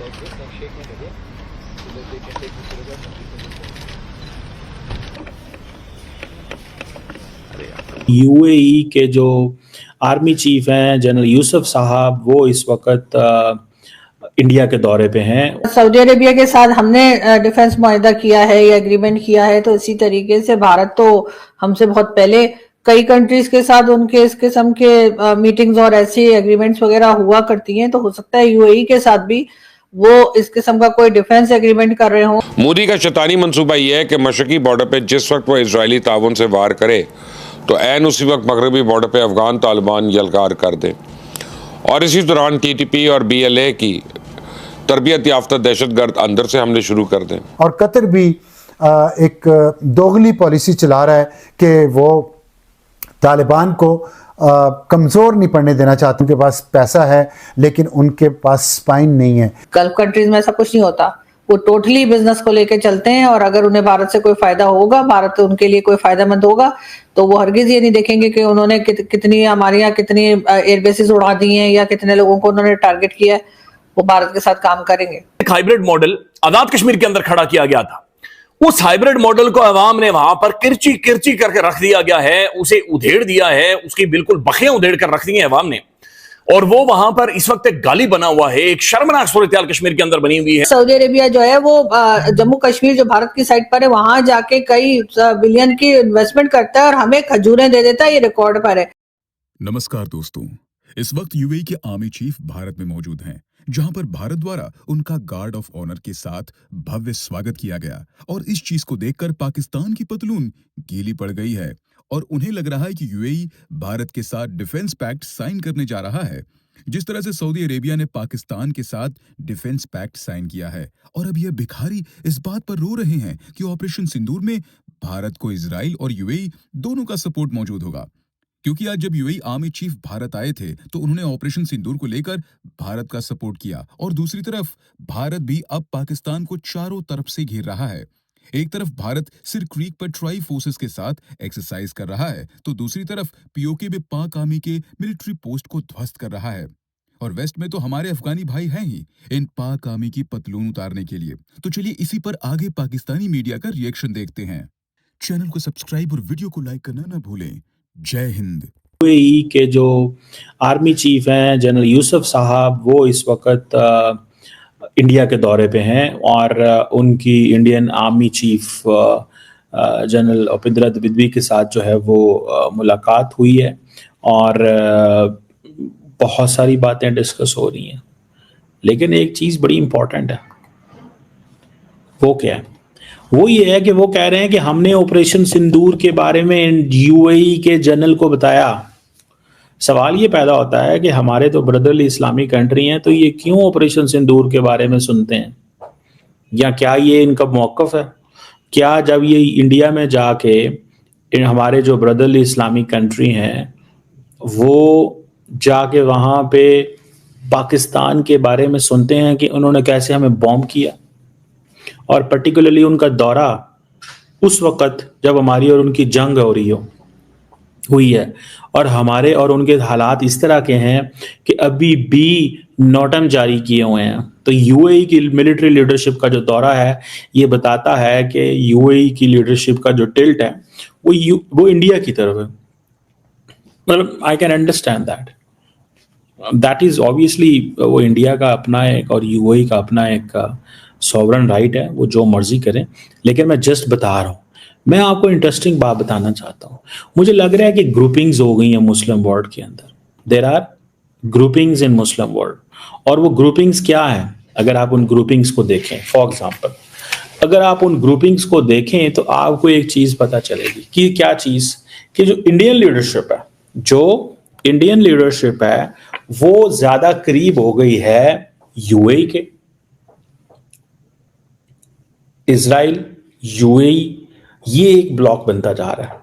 like this and shake it again so that they can take the photograph and we can UAE के जो army chief हैं general Yusuf साहब, वो इस वक्त इंडिया के दौरे पे हैं। सऊदी अरेबिया के साथ हमने डिफेंस मुआहिदा किया है या एग्रीमेंट किया है, तो इसी तरीके से भारत तो हमसे बहुत पहले कई कंट्रीज के साथ उनके इस किस्म के मीटिंग्स और ऐसी एग्रीमेंट्स वगैरह हुआ करती हैं। तो हो सकता है यूएई के साथ भी वो इस किस्म का कोई डिफेंस एग्रीमेंट कर रहे हों। मोदी का शैतानी मंसूबा यह है कि मशरकी बॉर्डर पे जिस वक्त वो इजरायली ताउन से वार करे तो ऐन उसी वक्त मगरबी बॉर्डर पे अफगान तालिबान यलगार कर दे, और इसी दौरान टीटीपी और बीएलए की तरबियत याफ्ता दहशतगर्द अंदर से हमले शुरू कर दें। और कतर भी एक दोगली पॉलिसी चला रहा है कि वो तालिबान को कमज़ोर नहीं पड़ने देना चाहते। उनके पास पैसा है लेकिन उनके पास स्पाइन नहीं है। गल्फ कंट्रीज में ऐसा कुछ नहीं होता, वो टोटली बिजनेस को लेके चलते हैं, और अगर उन्हें भारत से कोई फायदा होगा, भारत उनके लिए कोई फायदेमंद होगा, तो वो हरगिज ये नहीं देखेंगे कि उन्होंने कितनी हमारे यहाँ कितनी एयरबेसेस उड़ा दी हैं या कितने लोगों को उन्होंने टारगेट किया है। वो भारत के साथ काम करेंगे। एक हाइब्रिड मॉडल आजाद कश्मीर के अंदर खड़ा किया गया था। उस हाइब्रिड मॉडल को अवाम ने वहां पर किरची किरची करके रख दिया गया है, उसे उधेड़ दिया है, उसकी बिल्कुल बखियां उधेड़ कर रख दी हैं अवाम ने, और वो वहां पर इस वक्त एक गाली बना हुआ है, एक शर्मनाक सूरत-ए-हाल कश्मीर के अंदर बनी हुई है। सऊदी अरेबिया जो है वो जम्मू कश्मीर जो भारत की साइड पर है, वहां जाके कई बिलियन की इन्वेस्टमेंट करता है और हमें खजूरें दे देता है, ये रिकॉर्ड पर है। नमस्कार दोस्तों, इस वक्त यूएई के आर्मी चीफ भारत में मौजूद हैं, जहां पर भारत द्वारा उनका गार्ड ऑफ ऑनर के साथ भव्य स्वागत किया गया, और इस चीज को देखकर पाकिस्तान की पतलून गीली पड़ गई है और उन्हें लग रहा है कि यूएई भारत के साथ डिफेंस पैक्ट साइन करने जा रहा है, जिस तरह से सऊदी अरेबिया ने पाकिस्तान के साथ डिफेंस पैक्ट साइन किया है। और अब यह भिखारी इस बात पर रो रहे हैं कि ऑपरेशन सिंदूर में भारत को इजराइल और यूएई दोनों का सपोर्ट मौजूद होगा, क्योंकि आज जब यूएई आर्मी चीफ भारत आए थे तो उन्होंने ऑपरेशन सिंदूर को लेकर भारत का सपोर्ट किया, और दूसरी तरफ भारत भी अब पाकिस्तान को चारों तरफ से घेर रहा है। एक तरफ भारत सिर क्रीक पर ट्राई फोर्सेस के साथ एक्सरसाइज कर रहा है, तो दूसरी तरफ पीओके में पाक आर्मी के मिलिट्री पोस्ट को ध्वस्त कर रहा है, और वेस्ट में तो हमारे अफगानी भाई हैं ही इन पाक आर्मी की पतलून उतारने के लिए। तो चलिए इसी पर आगे पाकिस्तानी मीडिया का रिएक्शन देखते हैं। चैनल को सब्सक्राइब और वीडियो को लाइक करना ना भूलें। जय हिंद। यूएई के जो आर्मी चीफ हैं जनरल यूसुफ साहब, वो इस वक्त इंडिया के दौरे पे हैं, और उनकी Indian army chief general Upendra Dwivedi के साथ जो है वो मुलाकात हुई है, और बहुत सारी बातें डिस्कस हो रही हैं। लेकिन एक चीज़ बड़ी इम्पोर्टेंट है, वो क्या है? वो ये है कि वो कह रहे हैं कि हमने ऑपरेशन सिंदूर के बारे में यूएई के जनरल को बताया। सवाल ये पैदा होता है कि हमारे तो ब्रदरली इस्लामी कंट्री हैं, तो ये क्यों ऑपरेशन सिंदूर के बारे में सुनते हैं, या क्या ये इनका मौक़िफ़ है? क्या जब ये इंडिया में जाके हमारे जो ब्रदरली इस्लामी कंट्री हैं वो जाके वहाँ पे पाकिस्तान के बारे में सुनते हैं कि उन्होंने कैसे हमें बॉम्ब किया, और पर्टिकुलरली उनका दौरा उस वक़्त जब हमारी और उनकी जंग हो रही हुई है, और हमारे और उनके हालात इस तरह के हैं कि अभी भी नोटम जारी किए हुए हैं। तो यूएई की मिलिट्री लीडरशिप का जो दौरा है ये बताता है कि यूएई की लीडरशिप का जो टिल्ट है वो इंडिया की तरफ है। मतलब I can understand that is obviously वो इंडिया का अपना एक और यूएई का अपना एक सॉवरन राइट है, वो जो मर्जी करें। लेकिन मैं जस्ट बता रहा हूँ, मैं आपको इंटरेस्टिंग बात बताना चाहता हूँ। मुझे लग रहा है कि ग्रुपिंग्स हो गई हैं मुस्लिम वर्ल्ड के अंदर। There are groupings in Muslim world, और वो ग्रुपिंग्स क्या है? अगर आप उन ग्रुपिंग्स को देखें, फॉर एग्जाम्पल अगर आप उन ग्रुपिंग्स को देखें तो आपको एक चीज़ पता चलेगी कि क्या चीज़, कि जो इंडियन लीडरशिप है वो ज़्यादा करीब हो गई है यूएई के। इजराइल, यूएई, ये एक ब्लॉक बनता जा रहा है,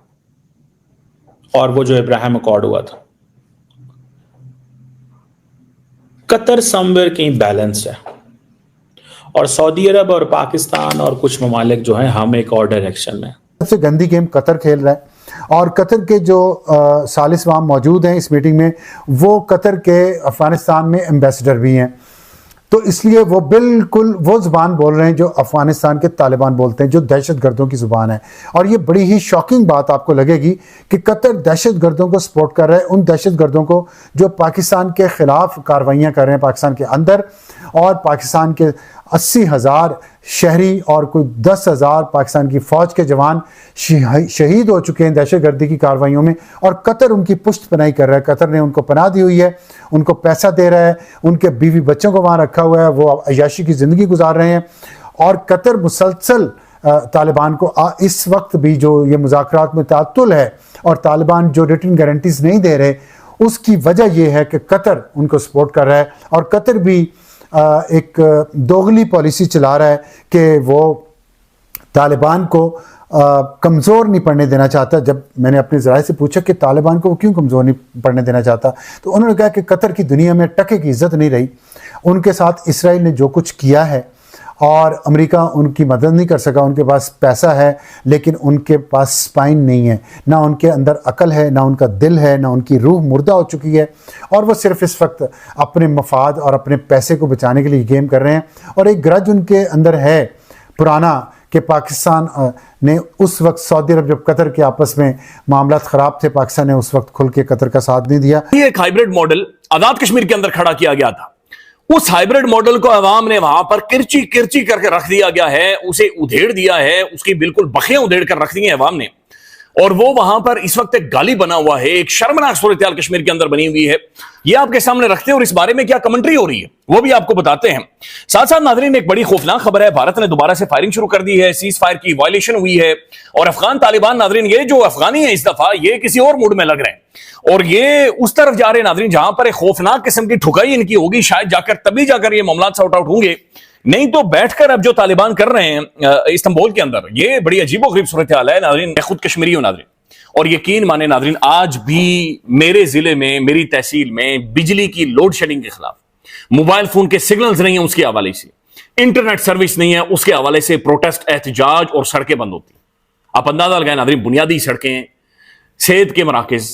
और वो जो इब्राहिम अकॉर्ड हुआ था। कतर समवेयर कहीं बैलेंस्ड है, और सऊदी अरब और पाकिस्तान और कुछ ममालिक जो हैं हम एक और डायरेक्शन में। सबसे गंदी गेम कतर खेल रहा है, और कतर के जो सालिस वहाँ मौजूद हैं इस मीटिंग में, वो कतर के अफगानिस्तान में एम्बेसडर भी हैं। तो इसलिए वो बिल्कुल वो ज़ुबान बोल रहे हैं जो अफगानिस्तान के तालिबान बोलते हैं, जो दहशतगर्दों की ज़ुबान है। और ये बड़ी ही शॉकिंग बात आपको लगेगी कि कतर दहशतगर्दों को सपोर्ट कर रहा है, उन दहशतगर्दों को जो पाकिस्तान के ख़िलाफ़ कार्रवाइयाँ कर रहे हैं पाकिस्तान के अंदर, और पाकिस्तान के 80,000 शहरी और कोई 10,000 पाकिस्तान की फ़ौज के जवान शहीद हो चुके हैं दहशतगर्दी की कार्रवाइयों में। और कतर उनकी पुष्ट पनाही कर रहा है। कतर ने उनको पनाह दी हुई है, उनको पैसा दे रहा है, उनके बीवी बच्चों को वहाँ रखा हुआ है, वो अय्याशी की ज़िंदगी गुजार रहे हैं। और कतर मुसलसल तालिबान को इस वक्त भी जो ये मुज़ाकरात में तातुल है और तालिबान जो रिटन गारंटीज नहीं दे रहे, उसकी वजह यह है कि कतर उनको सपोर्ट कर रहा है। और कतर भी एक दोगली पॉलिसी चला रहा है कि वो तालिबान को कमज़ोर नहीं पड़ने देना चाहता। जब मैंने अपने ज़राए से पूछा कि तालिबान को वो क्यों कमज़ोर नहीं पड़ने देना चाहता, तो उन्होंने कहा कि कतर की दुनिया में टके की इज़्ज़त नहीं रही। उनके साथ इसराइल ने जो कुछ किया है और अमेरिका उनकी मदद नहीं कर सका। उनके पास पैसा है लेकिन उनके पास स्पाइन नहीं है, ना उनके अंदर अकल है, ना उनका दिल है, ना उनकी रूह मुर्दा हो चुकी है। और वो सिर्फ इस वक्त अपने मफाद और अपने पैसे को बचाने के लिए गेम कर रहे हैं। और एक ग्रज उनके अंदर है पुराना कि पाकिस्तान ने उस वक्त सऊदी अरब जब कतर के आपस में मामलात ख़राब थे, पाकिस्तान ने उस वक्त खुल के कतर का साथ नहीं दिया। ये एक हाइब्रिड मॉडल आज़ाद कश्मीर के अंदर खड़ा किया गया था। उस हाइब्रिड मॉडल को अवाम ने वहां पर किरची किरची करके रख दिया गया है, उसे उधेड़ दिया है, उसकी बिल्कुल बखियां उधेड़ कर रख दी हैं अवाम ने। और वो वहां पर इस वक्त एक गाली बना हुआ है, एक शर्मनाक सूरत हाल कश्मीर के अंदर बनी हुई है। ये आपके सामने रखते हैं और इस बारे में क्या कमेंट्री हो रही है वो भी आपको बताते हैं। साथ साथ नाज़रीन एक बड़ी खौफनाक खबर है, भारत ने दोबारा से फायरिंग शुरू कर दी है, सीज फायर की वायलेशन हुई है। और अफगान तालिबान नाज़रीन, ये जो अफगानी है इस दफा ये किसी और मूड में लग रहे हैं और ये उस तरफ जा रहे हैं नाज़रीन जहां पर एक खौफनाक किस्म की ठुकाई इनकी होगी, शायद जाकर तभी जाकर ये मामला सॉर्ट आउट होंगे। नहीं तो बैठकर अब जो तालिबान कर रहे हैं इस्तांबुल के अंदर, ये बड़ी अजीबोगरीब सूरत हाल है नाज़रीन। मैं खुद कश्मीरी हूं नाज़रीन, और यकीन माने नाज़रीन आज भी मेरे जिले में, मेरी तहसील में बिजली की लोड शेडिंग के खिलाफ, मोबाइल फोन के सिग्नल्स नहीं है उसके हवाले से, इंटरनेट सर्विस नहीं है उसके हवाले से प्रोटेस्ट, एहतजाज और सड़कें बंद होती। आप अंदाजा लगाएं नाज़रीन, बुनियादी सड़कें, सेहत के मराकज,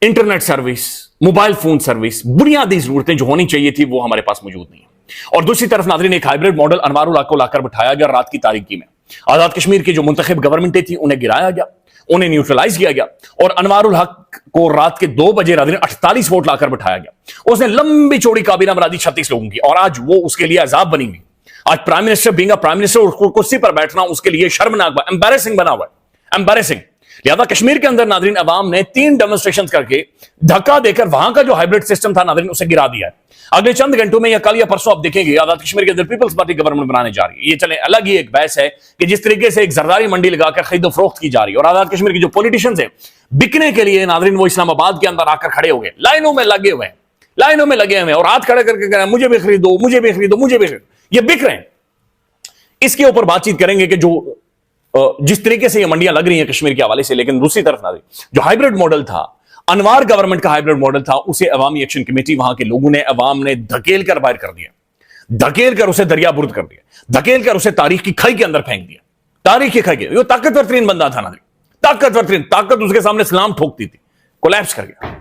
internet service, mobile phone service, बुनियादी जरूरतें जो होनी चाहिए थी वो हमारे पास मौजूद नहीं है। और दूसरी तरफ नाज़रीन एक हाइब्रिड मॉडल अनवारुल हक को लाकर बिठाया गया रात की तारीकी में। आजाद कश्मीर की जो मुंतखब गवर्नमेंटें थी उन्हें गिराया गया, उन्हें न्यूट्रलाइज किया गया और अनवारुल हक को रात के 2 बजे नाज़रीन 48 वोट लाकर बिठाया गया। उसने लंबी चौड़ी काबीना बना दी 36 लोगों की और आज वो उसके लिए अजाब बनी हुई। आज prime minister being a prime minister कुर्सी पर बैठना उसके लिए शर्मनाक, एम्बैरेसिंग बना हुआ है, एम्बैरेसिंग। लिहाजा कश्मीर के अंदर नाज़रीन अवाम ने 3 डेमोन्स्ट्रेशन करके धक्का देकर वहां का जो हाइब्रिड सिस्टम था नाज़रीन उसे गिरा दिया है। अगले चंद घंटों में या कल या परसों आप देखेंगे आजाद कश्मीर के अंदर पीपल्स पार्टी गवर्नमेंट बनाने जा रही है। ये चले अलग ही एक बहस है कि जिस तरीके से एक जरदारी मंडी लगाकर खरीदो फरोख्त की जा रही है और आजाद कश्मीर के जो पॉलिटिशियंस हैं बिकने के लिए नाज़रीन वो इस्लामाबाद के अंदर आकर खड़े हो गए, लाइनों में लगे हुए हैं, लाइनों में लगे हुए हैं और हाथ खड़े करके कह रहे हैं मुझे भी खरीदो, मुझे भी खरीदो, मुझे भी खरीदो। ये बिक रहे हैं। इसके ऊपर बातचीत करेंगे कि जो जिस तरीके से ये मंडियां लग रही हैं कश्मीर के हवाले से, लेकिन दूसरी तरफ नाज़रीन जो हाइब्रिड मॉडल था, अनवार गवर्नमेंट का हाइब्रिड मॉडल था, उसे अवामी एक्शन कमेटी वहां के लोगों ने, अवाम ने धकेल कर बाहर कर दिया, धकेल कर उसे दरिया बुर्द कर दिया, धकेल कर उसे तारीख की खाई के अंदर फेंक दिया। तारीख की खाई के, वो ताकतवर तरीन बंदा था नाज़रीन, ताकतवर तरीन, ताकत उसके सामने सलाम ठोकती थी, कोलैप्स कर गया।